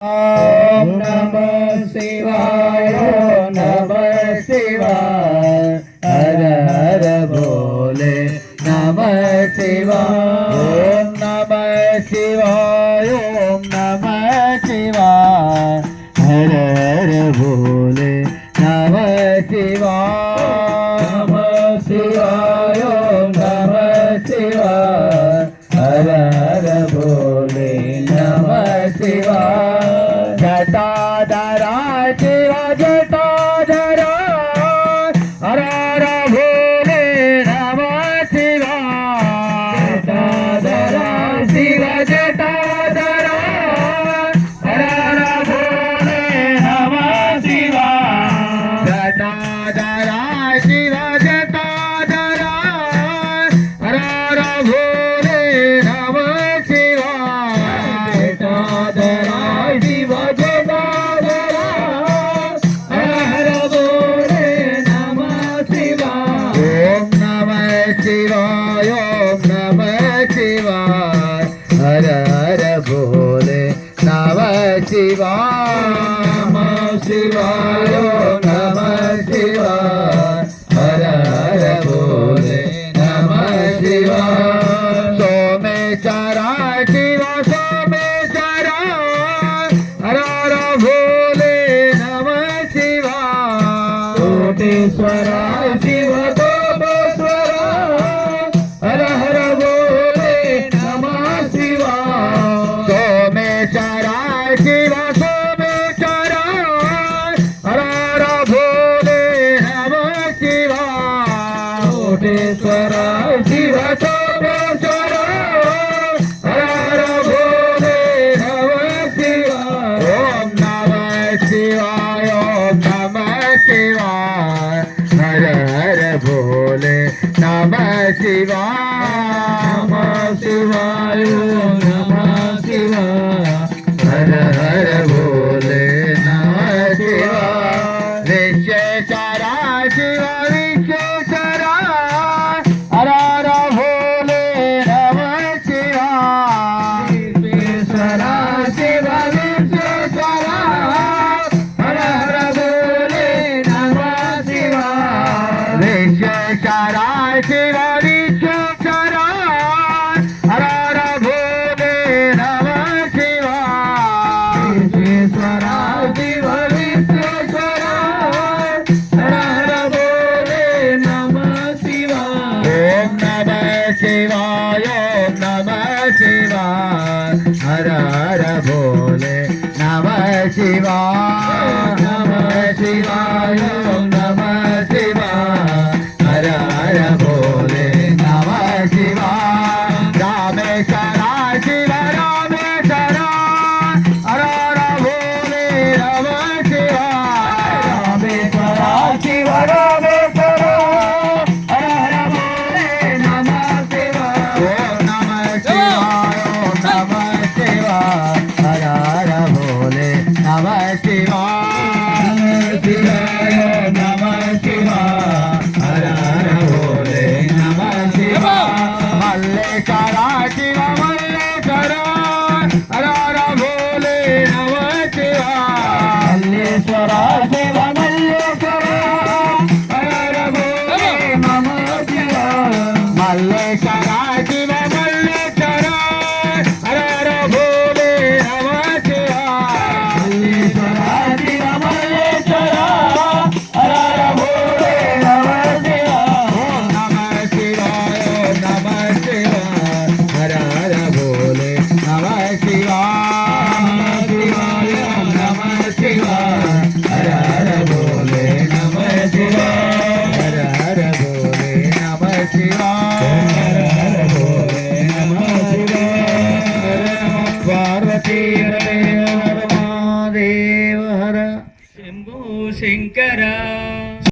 ओम नमः शिवाय ओम नमः शिवाय हर हर भोले नमः शिवाय ओम नमः शिवाय ओम नमः शिवाय हर हर भोले नमः शिवाय नमः शिवाय ओम नमः शिवाय हर हर भोले नमः शिवाय जटाधरा शिव जटाधरा हर हर भोले नमः शिवाय जटाधरा शिव जटाधरा हर हर भोले नमः शिवाय जटाधरा शिव जटाधरा हर हर भोले नमः शिवाय जटाधरा शिव शिवाय ओम नमः शिवाय हर हर भोले नमः शिवाय नमः शिवाय ओम नमः शिवाय हर हर भोले नमः शिवाय सोमेश्वरा शिव सोमेश्वरा हर हर भोले नमः शिवाय कोटेश्वरा शिव शिव सोमेश्वरा हर हर भोले नमः शिवाय कोटेश्वरा शिव सोमेश्वरा हर हर भोले नमः शिवाय ओम नमः शिवाय ओम नमः शिवाय हर हर भोले नमः शिवाय नमः शिवाय ओम नमः शिवाय हर हर भोले नमः शिवाय विश्वेश्वरा शिव विश्वेश्वरा हर हर भोले नमः शिवाय विश्वेश्वरा शिव विश्वेश्वरा हर हर भोले नमः शिवाय विश्वेश्वरा शिव विश्वेश्वरा हर हर भोले नमः शिवाय विश्वेश्वरा शिव विश्वेश्वरा हर हर भोले नमः शिवाय ओम नमः शिवाय ओम नमः शिवाय हर हर भोले नमः शिवाय नमः शिवाय ओम नमः शिवाय हर हर भोले नमः शिवाय रामेश्वरा शिव रामेश्वरा हर हर भोले नमः शिवाय रामेश्वरा शिव रामेश्वरा हर हर भोले नमः शिवाय ओम नमः शिवाय ओम नमः शिवाय हर हर भोले नमः शिवाय शिवाय नमः शिवाय हर हर भोले नमः शिवाय मल्लेश्वरा शिव मल्लेश्वरा हर हर भोले नमः शिवाय मल्लेश्वरा शिव मल्लेश्वरा हर हर भोले नमः शिवाय मल्लेश्वरा शिव मल्लेश्वरा हर हर भोले नमः शिवाय मल्लेश्वरा शिव मल्लेश्वरा हर हर भोले नमः शिवाय ओम नमः शिवाय ओम नमः शिवाय हर हर भोले नमः शिवाय शिवाय ओम नमः शिवाय हर हर भोले नमः शिवाय हर हर भोले नमः शिवाय हर हर भोले नमः शिवाय पार्वती हर महादेव हर शंभू शंकरा